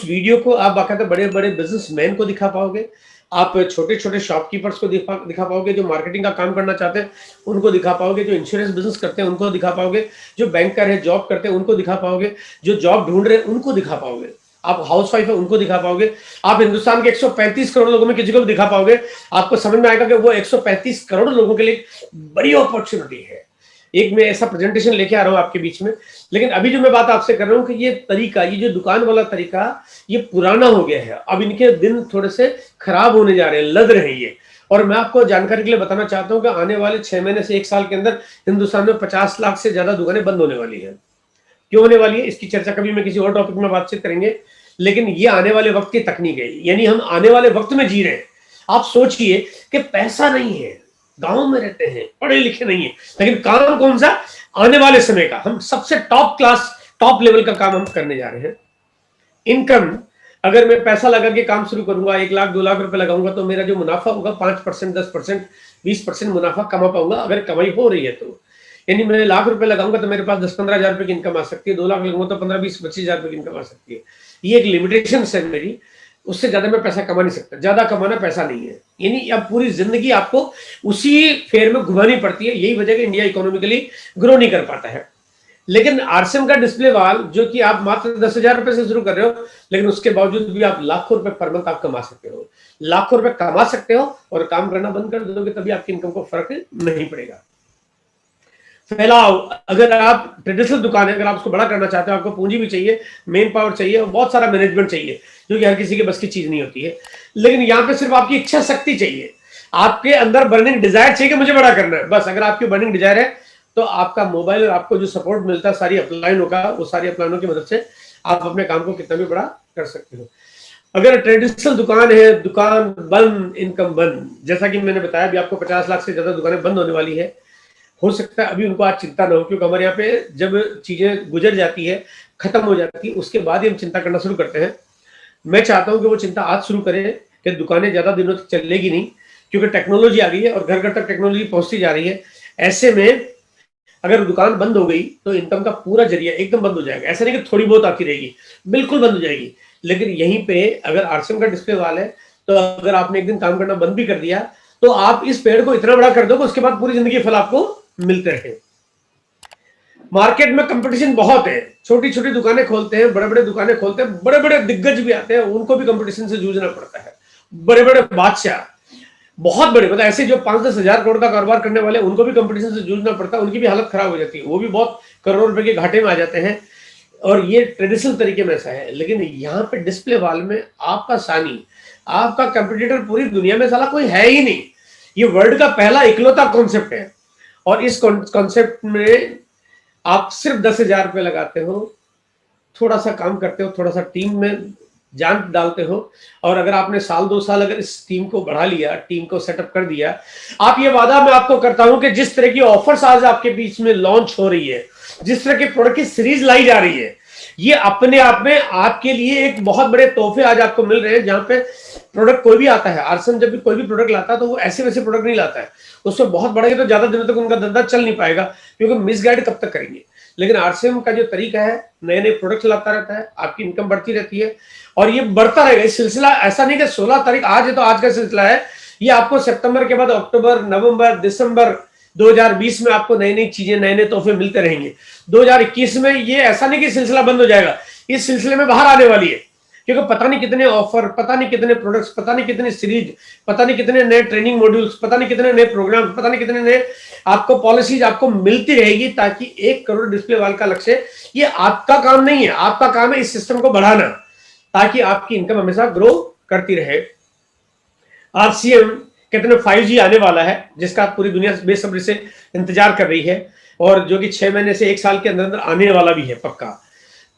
वीडियो को आप बाकायदा बड़े बड़े बिजनेसमैन को दिखा पाओगे, आप छोटे छोटे शॉपकीपर्स को दिखा पाओगे, जो मार्केटिंग का काम करना चाहते हैं उनको दिखा पाओगे, जो इंश्योरेंस बिजनेस करते हैं उनको दिखा पाओगे, जो बैंकर है, जॉब करते हैं उनको दिखा पाओगे, जो जॉब ढूंढ रहे हैं उनको दिखा पाओगे, आप हाउस वाइफ है उनको दिखा पाओगे, आप हिंदुस्तान के 135 करोड़ लोगों में किसी को भी दिखा पाओगे। आपको समझ में आएगा कि वो 135 करोड़ लोगों के लिए बड़ी अपॉर्चुनिटी है। एक मैं ऐसा प्रेजेंटेशन लेके आ रहा हूं आपके बीच में, लेकिन अभी जो मैं बात आपसे कर रहा हूं कि ये तरीका, ये जो दुकान वाला तरीका, ये पुराना हो गया है, अब इनके दिन थोड़े से खराब होने जा रहे हैं, लग रहे हैं ये। और मैं आपको जानकारी के लिए बताना चाहता हूं कि आने वाले 6 महीने से 1 साल के अंदर हिंदुस्तान में 50 लाख से ज्यादा दुकानें बंद होने वाली है। क्यों होने वाली है इसकी चर्चा कभी मैं किसी और टॉपिक में बातचीत करेंगे, लेकिन ये आने वाले वक्त की तकनीक है, यानी हम आने वाले वक्त में जी रहे हैं। आप सोचिए कि पैसा नहीं है, गांव में रहते हैं, पढ़े लिखे नहीं है, लेकिन काम कौन सा, आने वाले समय का। हम सबसे टॉप क्लास टॉप लेवल का काम हम करने जा रहे हैं। इनकम, अगर मैं पैसा लगा के काम शुरू करूंगा, 1 लाख 2 लाख रुपए लगाऊंगा, तो मेरा जो मुनाफा होगा 5%, 10%, 20% मुनाफा कमा पाऊंगा, अगर कमाई हो रही है तो। यानी मैं लाख रुपए लगाऊंगा तो मेरे पास 10-15 हजार रुपए की इनकम आ सकती है, 2 लाख लगाऊंगा तो 15-20-25 हजार रुपए की इनकम आ सकती है। ये एक लिमिटेशन है मेरी, उससे ज्यादा मैं पैसा कमा नहीं सकता। ज्यादा कमाना पैसा नहीं है, यानी अब पूरी जिंदगी आपको उसी फेयर में घुमानी पड़ती है। यही वजह है कि इंडिया इकोनॉमिकली ग्रो नहीं कर पाता है। लेकिन आरसीएम का डिस्प्ले वाल, जो कि आप मात्र 10,000 रुपए से शुरू कर रहे हो, लेकिन उसके बावजूद भी आप लाखों रुपए पर मंथ आप कमा सकते हो, लाखों रुपए कमा सकते हो, और काम करना बंद कर दोगे तभी आपकी इनकम को फर्क नहीं पड़ेगा। फैलाओ, अगर आप ट्रेडिशनल दुकान है, अगर आप उसको बड़ा करना चाहते हो, आपको पूंजी भी चाहिए, मेन पावर चाहिए, और बहुत सारा मैनेजमेंट चाहिए, जो कि हर किसी के बस की चीज नहीं होती है। लेकिन यहाँ पे सिर्फ आपकी इच्छा शक्ति चाहिए, आपके अंदर बर्निंग डिजायर चाहिए कि मुझे बड़ा करना है। बस अगर आपकी बर्निंग डिजायर है तो आपका मोबाइल और आपको जो सपोर्ट मिलता है सारी अपलाइनों का, वो सारी अपलाइनों की मदद से आप अपने काम को कितना भी बड़ा कर सकते हो। अगर ट्रेडिशनल दुकान है, दुकान बंद, इनकम बंद, जैसा कि मैंने बताया अभी आपको 50 लाख से ज्यादा दुकानें बंद होने वाली है। हो सकता है अभी उनको आज चिंता ना हो, क्योंकि हमारे यहाँ पे जब चीजें गुजर जाती है, खत्म हो जाती है, उसके बाद ही हम चिंता करना शुरू करते हैं। मैं चाहता हूं कि वो चिंता आज शुरू करें कि दुकानें ज्यादा दिनों तक चलेगी नहीं, क्योंकि टेक्नोलॉजी आ गई है और घर घर तक टेक्नोलॉजी पहुंचती जा रही है। ऐसे में अगर दुकान बंद हो गई तो इनकम का पूरा जरिया एकदम बंद हो जाएगा। ऐसा नहीं कि थोड़ी बहुत आती रहेगी, बिल्कुल बंद हो जाएगी। लेकिन यहीं पे अगर आरसीएम का डिस्प्ले वाल है, तो अगर आपने एक दिन काम करना बंद भी कर दिया, तो आप इस पेड़ को इतना बड़ा कर दो कि उसके बाद पूरी जिंदगी फल आपको मिलते रहे। मार्केट में कंपटीशन बहुत है, छोटी छोटी दुकानें खोलते हैं, बड़े बड़े दुकानें खोलते हैं, बड़े बड़े दिग्गज भी आते हैं, उनको भी कंपटीशन से जूझना पड़ता है। बड़े बड़े बादशाह, बहुत बड़े, मतलब ऐसे जो 5-10 हजार करोड़ का कारोबार करने वाले, उनको भी कंपटीशन से जूझना पड़ता है, उनकी भी हालत खराब हो जाती है, वो भी बहुत करोड़ रुपए के घाटे में आ जाते हैं। और ये ट्रेडिशनल तरीके में ऐसा है। लेकिन यहाँ पे डिस्प्ले वाल में आपका सानी, आपका कंपटीटर पूरी दुनिया में साला कोई है ही नहीं। ये वर्ल्ड का पहला इकलौता कॉन्सेप्ट है, और इस कॉन्सेप्ट में आप सिर्फ 10,000 रुपए लगाते हो, थोड़ा सा काम करते हो, थोड़ा सा टीम में जान डालते हो, और अगर आपने 1-2 साल अगर इस टीम को बढ़ा लिया, टीम को सेटअप कर दिया, आप ये वादा मैं आपको करता हूं कि जिस तरह की ऑफर्स आज आपके बीच में लॉन्च हो रही है, जिस तरह के प्रोडक्ट की सीरीज लाई जा रही है, ये अपने आप में आपके लिए एक बहुत बड़े तोहफे आज आपको मिल रहे हैं। जहां पे प्रोडक्ट कोई भी आता है, आरसीएम जब भी कोई भी प्रोडक्ट लाता है तो वो ऐसे वैसे प्रोडक्ट नहीं लाता है, उसमें बहुत बड़ा है, तो ज्यादा दिनों तक उनका धंधा चल नहीं पाएगा, क्योंकि मिसगाइड कब तक करेंगे। लेकिन आरसीएम का जो तरीका है, नए नए प्रोडक्ट लाता रहता है, आपकी इनकम बढ़ती रहती है, और ये बढ़ता रहेगा। इस सिलसिला ऐसा नहीं कि 16 तारीख आज है तो आज का सिलसिला है, ये आपको सितंबर के बाद अक्टूबर, नवंबर, दिसंबर 2020 में आपको नई नई चीजें, नए नए तोहफे मिलते रहेंगे। 2021 में ये ऐसा नहीं कि सिलसिला बंद हो जाएगा, इस सिलसिले में बाहर आने वाली है, क्योंकि पता नहीं कितने ऑफर, पता नहीं कितने प्रोडक्ट्स, पता नहीं कितनी सीरीज, पता नहीं कितने नए ट्रेनिंग मॉड्यूल्स, पता नहीं कितने नए प्रोग्राम, पता नहीं कितने नए आपको पॉलिसीज आपको मिलती रहेगी, ताकि 1 करोड़ डिस्प्ले वाल का लक्ष्य, ये आपका काम नहीं है, आपका काम है इस सिस्टम को बढ़ाना, ताकि आपकी इनकम हमेशा ग्रो करती रहे। आरसीएम कहते हैं 5G आने वाला है, जिसका पूरी दुनिया बेसब्री से इंतजार कर रही है, और जो कि 6 महीने से 1 साल के अंदर अंदर आने वाला भी है पक्का।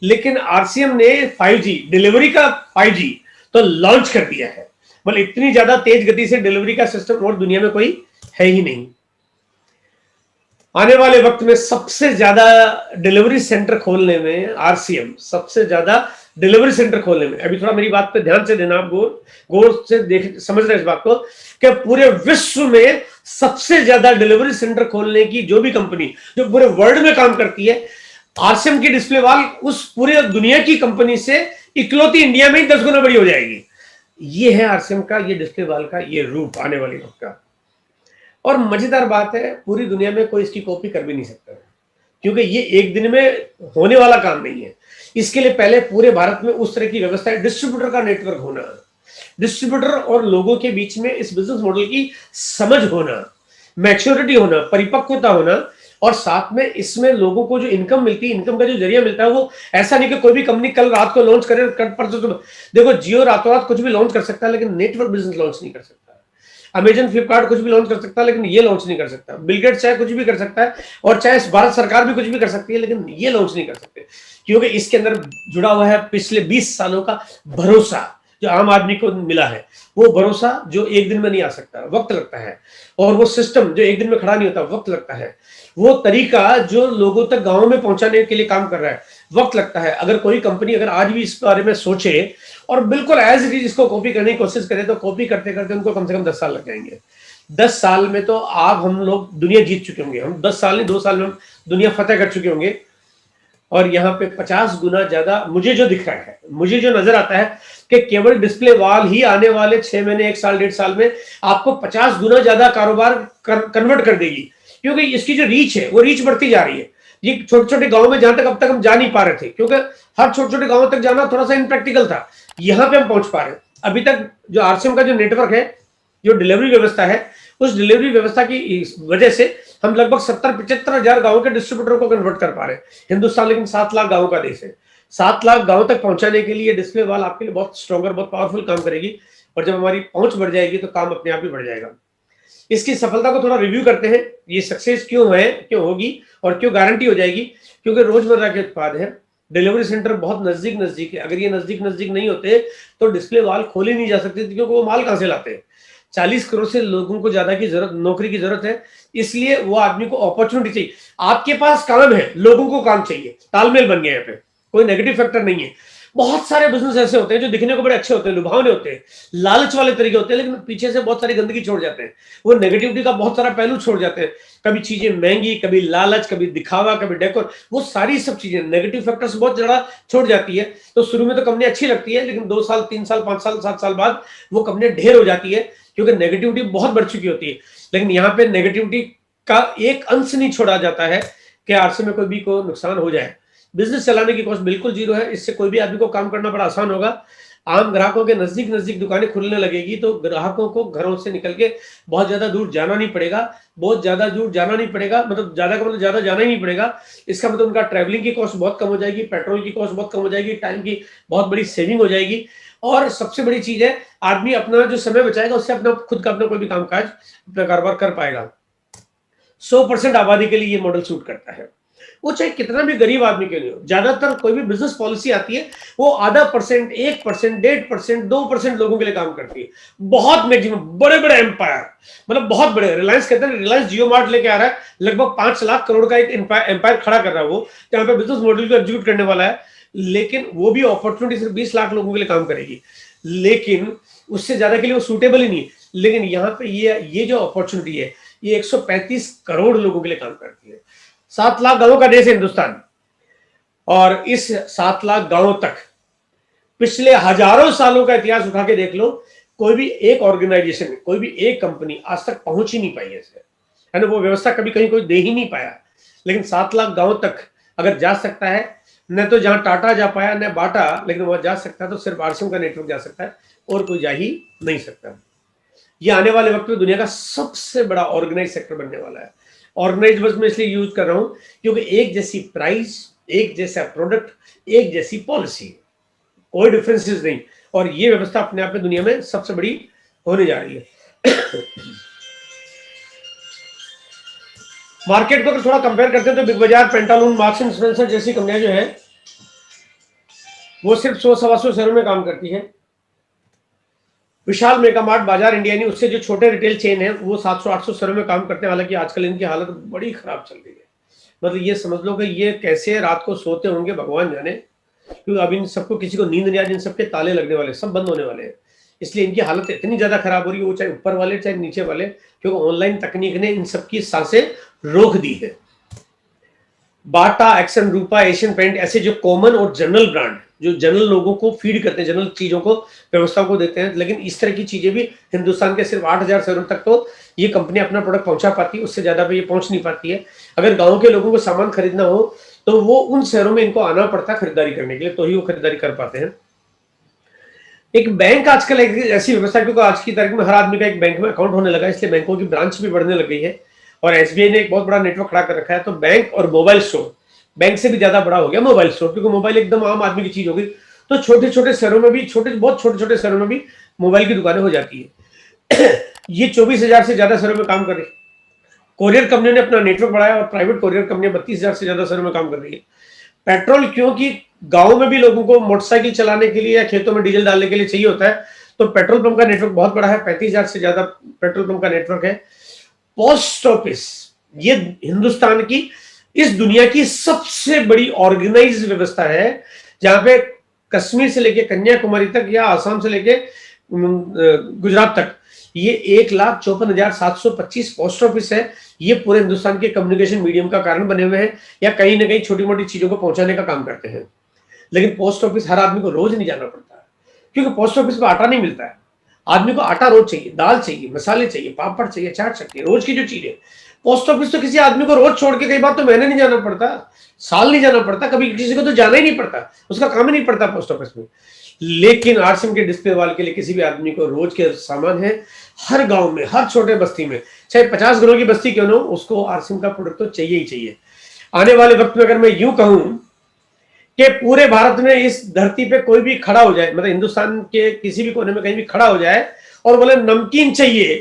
लेकिन आरसीएम ने 5G डिलीवरी का 5G तो लॉन्च कर दिया है, मतलब इतनी ज्यादा तेज गति से डिलीवरी का सिस्टम और दुनिया में कोई है ही नहीं। आने वाले वक्त में सबसे ज्यादा डिलीवरी सेंटर खोलने में आरसीएम, सबसे ज्यादा डिलीवरी सेंटर खोलने में, अभी थोड़ा मेरी बात पे ध्यान से देना, आप गौर से देख समझ रहे इस बात को, कि पूरे विश्व में सबसे ज्यादा डिलीवरी सेंटर खोलने की जो भी कंपनी जो पूरे वर्ल्ड में काम करती है, आरसीएम की डिस्प्ले वाल उस पूरे दुनिया की कंपनी से इकलौती इंडिया में ही 10 गुना बड़ी हो जाएगी। ये है आरसीएम का, ये डिस्प्ले वाल का ये रूप आने वाली वक्त का। और मजेदार बात है, पूरी दुनिया में कोई इसकी कॉपी कर भी नहीं सकता, क्योंकि ये एक दिन में होने वाला काम नहीं है। इसके लिए पहले पूरे भारत में उस तरह की व्यवस्था है, डिस्ट्रीब्यूटर का नेटवर्क होना, डिस्ट्रीब्यूटर और लोगों के बीच में इस बिजनेस मॉडल की समझ होना, मैच्योरिटी होना, परिपक्वता होना, और साथ में इसमें लोगों को जो इनकम मिलती है, इनकम का जो जरिया मिलता है, वो ऐसा नहीं कि कोई भी कंपनी कल रात को लॉन्च करे, देखो जियो रातों रात कुछ भी लॉन्च कर सकता है, लेकिन नेटवर्क बिजनेस लॉन्च नहीं कर सकता। अमेजन, फ्लिपकार्ट कुछ भी लॉन्च कर सकता है, लेकिन ये लॉन्च नहीं कर सकता। बिल गेट्स चाहे कुछ भी कर सकता है, और चाहे भारत सरकार भी कुछ भी कर सकती है, लेकिन ये लॉन्च नहीं कर सकते, क्योंकि इसके अंदर जुड़ा हुआ है पिछले 20 सालों का भरोसा, जो आम आदमी को मिला है, वो भरोसा जो एक दिन में नहीं आ सकता, वक्त लगता है, और वो सिस्टम जो एक दिन में खड़ा नहीं होता, वक्त लगता है, वो तरीका जो लोगों तक गांव में पहुंचाने के लिए काम कर रहा है, वक्त लगता है। अगर कोई कंपनी अगर आज भी इस बारे में सोचे और बिल्कुल एज इट इज इसको कॉपी करने की कोशिश करे, तो कॉपी करते करते उनको कम से कम 10 साल लग जाएंगे। 10 साल में तो आप हम लोग दुनिया जीत चुके होंगे, हम 10 साल नहीं 2 साल में हम दुनिया फतेह कर चुके होंगे। और यहाँ पे 50 गुना ज्यादा मुझे जो दिख रहा है, मुझे जो नजर आता है कि केवल डिस्प्ले वॉल ही आने वाले 6 महीने 1 साल 1.5 साल में आपको 50 गुना ज्यादा कारोबार कन्वर्ट कर देगी, क्योंकि इसकी जो रीच है वो रीच बढ़ती जा रही है। ये छोटे छोटे गांव में जहां तक अब तक हम जा नहीं पा रहे थे, क्योंकि हर छोटे छोटे गांव तक जाना थोड़ा सा इनप्रैक्टिकल था, यहाँ पे हम पहुंच पा रहे हैं। अभी तक जो आरसीएम का जो नेटवर्क है, जो डिलीवरी व्यवस्था है, उस डिलीवरी व्यवस्था की वजह से हम लगभग 70-75 हजार गाँव के डिस्ट्रीब्यूटर को कन्वर्ट कर पा रहे हैं। हिंदुस्तान लेकिन 7 लाख गाँव का देश है, 7 लाख गाँव तक पहुंचाने के लिए डिस्प्ले वॉल आपके लिए बहुत स्ट्रॉन्गर, बहुत पावरफुल काम करेगी। और जब हमारी पहुंच बढ़ जाएगी तो काम अपने आप ही बढ़ जाएगा। इसकी सफलता को थोड़ा रिव्यू करते हैं, ये सक्सेस क्यों है, क्यों होगी और क्यों गारंटी हो जाएगी। क्योंकि रोजमर्रा के उत्पाद है, डिलीवरी सेंटर बहुत नजदीक नजदीक है। अगर ये नजदीक नजदीक नहीं होते तो डिस्प्ले वॉल खोली नहीं जा सकती थी, क्योंकि वो माल कहां से लाते हैं। 40 करोड़ से लोगों को ज्यादा की जरूरत, नौकरी की जरूरत है, इसलिए वो आदमी को अपॉर्चुनिटी चाहिए। आपके पास काम है, लोगों को काम चाहिए, तालमेल बन गया। यहाँ पे कोई नेगेटिव फैक्टर नहीं है। बहुत सारे बिजनेस ऐसे होते हैं जो दिखने को बड़े अच्छे होते हैं, लुभावने होते हैं, लालच वाले तरीके होते हैं, लेकिन पीछे से बहुत सारी गंदगी छोड़ जाते हैं। वो नेगेटिविटी का बहुत सारा पहलू छोड़ जाते हैं। कभी चीजें महंगी, कभी लालच, कभी दिखावा, कभी डेकोर, वो सारी सब चीजें नेगेटिव फैक्टर्स बहुत ज्यादा छोड़ जाती है। तो शुरू में तो कंपनी अच्छी लगती है, लेकिन 2 साल 3 साल 5 साल 7 साल बाद वो कंपनी ढेर हो जाती है, क्योंकि नेगेटिविटी बहुत बढ़ चुकी होती है। लेकिन यहाँ पे नेगेटिविटी का एक अंश नहीं छोड़ा जाता है कि आरसी में कोई भी को नुकसान हो जाए। बिजनेस चलाने की कॉस्ट बिल्कुल जीरो है, इससे कोई भी आदमी को काम करना बड़ा आसान होगा। आम ग्राहकों के नजदीक नजदीक दुकानें खुलने लगेगी, तो ग्राहकों को घरों से निकल के बहुत ज्यादा दूर जाना नहीं पड़ेगा, बहुत ज्यादा दूर जाना नहीं पड़ेगा, मतलब ज्यादा का मतलब ज्यादा जाना ही नहीं पड़ेगा। इसका मतलब उनका ट्रैवलिंग की कॉस्ट बहुत कम हो जाएगी, पेट्रोल की कॉस्ट बहुत कम हो जाएगी, टाइम की बहुत बड़ी सेविंग हो जाएगी। और सबसे बड़ी चीज है, आदमी अपना जो समय बचाएगा उससे अपना खुद का अपना कोई भी कामकाज, अपना कारोबार कर पाएगा। 100% आबादी के लिए ये मॉडल सूट करता है, वो चाहे कितना भी गरीब आदमी के लिए हो। ज्यादातर कोई भी बिजनेस पॉलिसी आती है, वो आधा परसेंट, 1%, 1.5%, 2% लोगों के लिए काम करती है। बहुत मैक्सिमम बड़े बड़े एम्पायर, मतलब बहुत बड़े, रिलायंस कहते हैं, रिलायंस जियो मार्ट लेके आ रहा है, लगभग 5 लाख करोड़ का एक एम्पायर खड़ा कर रहा है वो, जहां पे बिजनेस मॉडल को एग्जीक्यूट करने वाला है। लेकिन वो भी अपॉर्चुनिटी सिर्फ 20 लाख लोगों के लिए काम करेगी, लेकिन उससे ज्यादा के लिए वो सूटेबल ही नहीं है। लेकिन यहाँ पे ये जो अपॉर्चुनिटी है, ये 135 करोड़ लोगों के लिए काम करती है। 7 लाख गांवों का देश है हिंदुस्तान, और इस 7 लाख गांवों तक पिछले हजारों सालों का इतिहास उठा के देख लो, कोई भी एक ऑर्गेनाइजेशन, कोई भी एक कंपनी आज तक पहुंच ही नहीं पाई है ना, वो व्यवस्था कभी कहीं कोई दे ही नहीं पाया। लेकिन 7 लाख गांव तक अगर जा सकता है, न तो जहां टाटा जा पाया न बाटा, लेकिन वहां जा सकता है तो सिर्फ आरसीएम का नेटवर्क जा सकता है, और कोई जा ही नहीं सकता। ये आने वाले वक्त में दुनिया का सबसे बड़ा ऑर्गेनाइज सेक्टर बनने वाला है। ऑर्गेनाइज बस मैं इसलिए यूज कर रहा हूं क्योंकि एक जैसी प्राइस, एक जैसा प्रोडक्ट, एक जैसी पॉलिसी, कोई डिफरेंसेस नहीं, और ये व्यवस्था अपने आप में दुनिया में सबसे बड़ी होने जा रही है। मार्केट को अगर थोड़ा कंपेयर करते हैं तो बिग बाजार, पेंटालून, मार्क्स एंड स्पेंसर जैसी कंपनियां जो है वो सिर्फ 100-125 शहरों में काम करती है। विशाल मेगामार्ट, बाजार इंडिया नहीं, उससे जो छोटे रिटेल चेन है वो 700-800 शहरों में काम करते हैं। हालांकि आजकल इनकी हालत बड़ी खराब चल रही है, मतलब ये समझ लो कि ये कैसे रात को सोते होंगे भगवान जाने, क्योंकि अब इन सबको किसी को नींद नहीं आ रही, इन सबके ताले लगने वाले, सब बंद होने वाले हैं। इसलिए इनकी हालत इतनी ज्यादा खराब हो रही है, वो चाहे ऊपर वाले चाहे नीचे वाले, क्योंकि ऑनलाइन तकनीक ने इन सबकी सांसें रोक दी है। बाटा, एक्सन, रूपा, एशियन पेंट, ऐसे जो कॉमन और जनरल ब्रांड, जो जनरल लोगों को फीड करते हैं, जनरल चीजों को, व्यवस्था को देते हैं, लेकिन इस तरह की चीजें भी हिंदुस्तान के सिर्फ 8000 शहरों तक तो ये कंपनी अपना प्रोडक्ट पहुंचा पाती है, उससे ज्यादा पे ये पहुंच नहीं पाती है। अगर गांव के लोगों को सामान खरीदना हो तो वो उन शहरों में इनको आना पड़ता है खरीदारी करने के लिए, तो ही वो खरीदारी कर पाते हैं। एक बैंक आजकल एक ऐसी व्यवस्था, क्योंकि आज की तारीख में हर आदमी का एक बैंक में अकाउंट होने लगा, इसलिए बैंकों की ब्रांच भी बढ़ने लग गई है, और एसबीआई ने एक बहुत बड़ा नेटवर्क खड़ा कर रखा है। तो बैंक और मोबाइल स्टोर, बैंक से भी ज्यादा बड़ा हो गया मोबाइल स्टोर, क्योंकि मोबाइल एकदम आम आदमी की चीज होगी। तो छोटे छोटे शहरों में भी, बहुत छोटे छोटे शहरों में भी मोबाइल की दुकानें हो जाती है। ये 24,000 से ज्यादा शहरों में काम कर रही है। कोरियर कंपनी ने अपना नेटवर्क बढ़ाया, और प्राइवेट कोरियर कंपनियां 32,000 से ज्यादा शहरों में काम कर रही है। पेट्रोल क्योंकि गांव में भी लोगों को मोटरसाइकिल चलाने के लिए या खेतों में डीजल डालने के लिए चाहिए होता है, तो पेट्रोल पंप का नेटवर्क बहुत बड़ा है, 35,000 से ज्यादा पेट्रोल पंप का नेटवर्क है। पोस्ट ऑफिस ये हिंदुस्तान की, इस दुनिया की सबसे बड़ी ऑर्गेनाइज्ड व्यवस्था है, जहां पे कश्मीर से लेके कन्याकुमारी तक या आसाम से लेके गुजरात तक ये 1,54,725 पोस्ट ऑफिस है। ये पूरे हिंदुस्तान के कम्युनिकेशन मीडियम का कारण बने हुए हैं या कहीं ना कहीं छोटी मोटी चीजों को पहुंचाने का काम करते हैं। लेकिन पोस्ट ऑफिस हर आदमी को रोज नहीं जाना पड़ता है, क्योंकि पोस्ट ऑफिस में आटा नहीं मिलता है। आदमी को आटा रोज चाहिए, दाल चाहिए, मसाले चाहिए, पापड़ चाहिए, चाट चाहिए, रोज की जो चीजें। पोस्ट ऑफिस तो किसी आदमी को रोज छोड़ के कई बार तो महीने नहीं जाना पड़ता, साल नहीं जाना पड़ता, कभी किसी को तो जाना ही नहीं पड़ता, उसका काम ही नहीं पड़ता पोस्ट ऑफिस में। लेकिन आरसीएम के डिस्प्ले वाल के लिए किसी भी आदमी को रोज के सामान है, हर गांव में, हर छोटे बस्ती में, चाहे 50 घरों की बस्ती क्यों ना हो, उसको आरसीएम का प्रोडक्ट तो चाहिए ही चाहिए। आने वाले वक्त में अगर मैं यूं कहूं कि पूरे भारत में इस धरती पे कोई भी खड़ा हो जाए, मतलब हिंदुस्तान के किसी भी कोने में कहीं भी खड़ा हो जाए और बोले नमकीन चाहिए,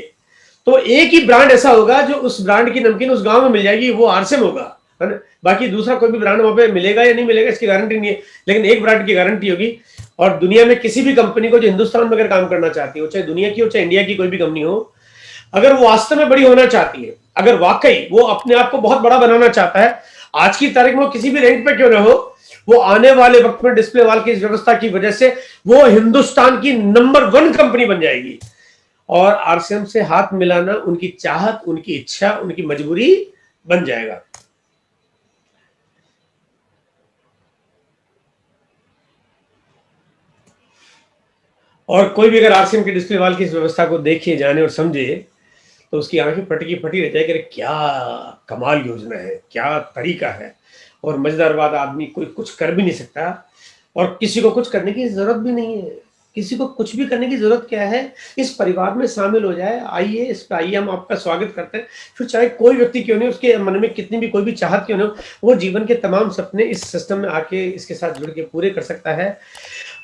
तो एक ही ब्रांड ऐसा होगा जो उस ब्रांड की नमकीन उस गांव में मिल जाएगी, वो आरसीएम होगा, है ना। बाकी दूसरा कोई भी ब्रांड वहां पे मिलेगा या नहीं मिलेगा इसकी गारंटी नहीं है, लेकिन एक ब्रांड की गारंटी होगी। और दुनिया में किसी भी कंपनी को जो हिंदुस्तान में अगर काम करना चाहती हो, चाहे दुनिया की हो चाहे इंडिया की कोई भी कंपनी हो, अगर वो वास्तव में बड़ी होना चाहती है, अगर वाकई वो अपने आप को बहुत बड़ा बनाना चाहता है, आज की तारीख में वो किसी भी रैंक पे क्यों ना हो, वो आने वाले वक्त में डिस्प्ले वाल की इस व्यवस्था की वजह से वो हिंदुस्तान की नंबर 1 कंपनी बन जाएगी। और आरसीएम से हाथ मिलाना उनकी चाहत, उनकी इच्छा, उनकी मजबूरी बन जाएगा। और कोई भी अगर आरसीएम के डिस्प्ले वाल की इस व्यवस्था को देखे, जाने और समझे, तो उसकी आंखें फटी फटी रह जाए कि क्या कमाल योजना है, क्या तरीका है। और मजेदार बात, आदमी कोई कुछ कर भी नहीं सकता और किसी को कुछ करने की जरूरत भी नहीं है। किसी को कुछ भी करने की जरूरत क्या है, इस परिवार में शामिल हो जाए, आइए इस पे आइए, हम आपका स्वागत करते हैं। फिर चाहे कोई व्यक्ति क्यों नहीं, उसके मन में कितनी भी कोई भी चाहत क्यों नहीं हो, वो जीवन के तमाम सपने इस सिस्टम में आके इसके साथ जुड़ के पूरे कर सकता है।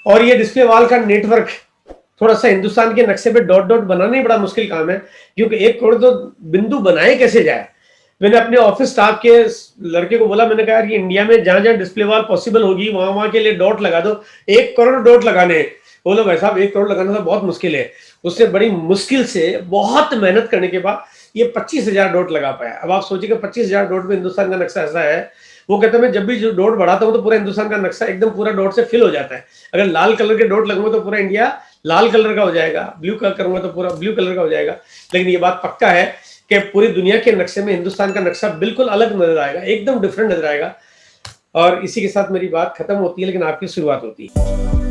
और ये डिस्प्ले वाल का नेटवर्क थोड़ा सा हिंदुस्तान के नक्शे पे डॉट डॉट बनाना ही बड़ा मुश्किल काम है, क्योंकि एक करोड़ तो बिंदु बनाए कैसे जाए। मैंने अपने ऑफिस स्टाफ के लड़के को बोला, मैंने कहा यार ये इंडिया में जहां जहां डिस्प्ले वाल पॉसिबल होगी वहां वहां के लिए डॉट लगा दो, 1 करोड़ डॉट लगाने। बोलो भाई साहब 1 करोड़ लगाना तो बहुत मुश्किल है। उससे बड़ी मुश्किल से बहुत मेहनत करने के बाद ये 25,000 डॉट लगा पाया। अब आप सोचिए 25,000 डॉट में हिंदुस्तान का नक्शा ऐसा है, वो कहते हैं मैं जब भी जो डॉट बढ़ाता हूँ तो पूरा हिंदुस्तान का नक्शा एकदम पूरा डॉट से फिल हो जाता है। अगर लाल कलर के डॉट लगूंगा तो पूरा इंडिया लाल कलर का हो जाएगा, ब्लू कलर करूंगा तो पूरा ब्लू कलर का हो जाएगा। लेकिन ये बात पक्का है कि पूरी दुनिया के नक्शे में हिंदुस्तान का नक्शा बिल्कुल अलग नजर आएगा, एकदम डिफरेंट नजर आएगा। और इसी के साथ मेरी बात खत्म होती है, लेकिन आपकी शुरुआत होती है।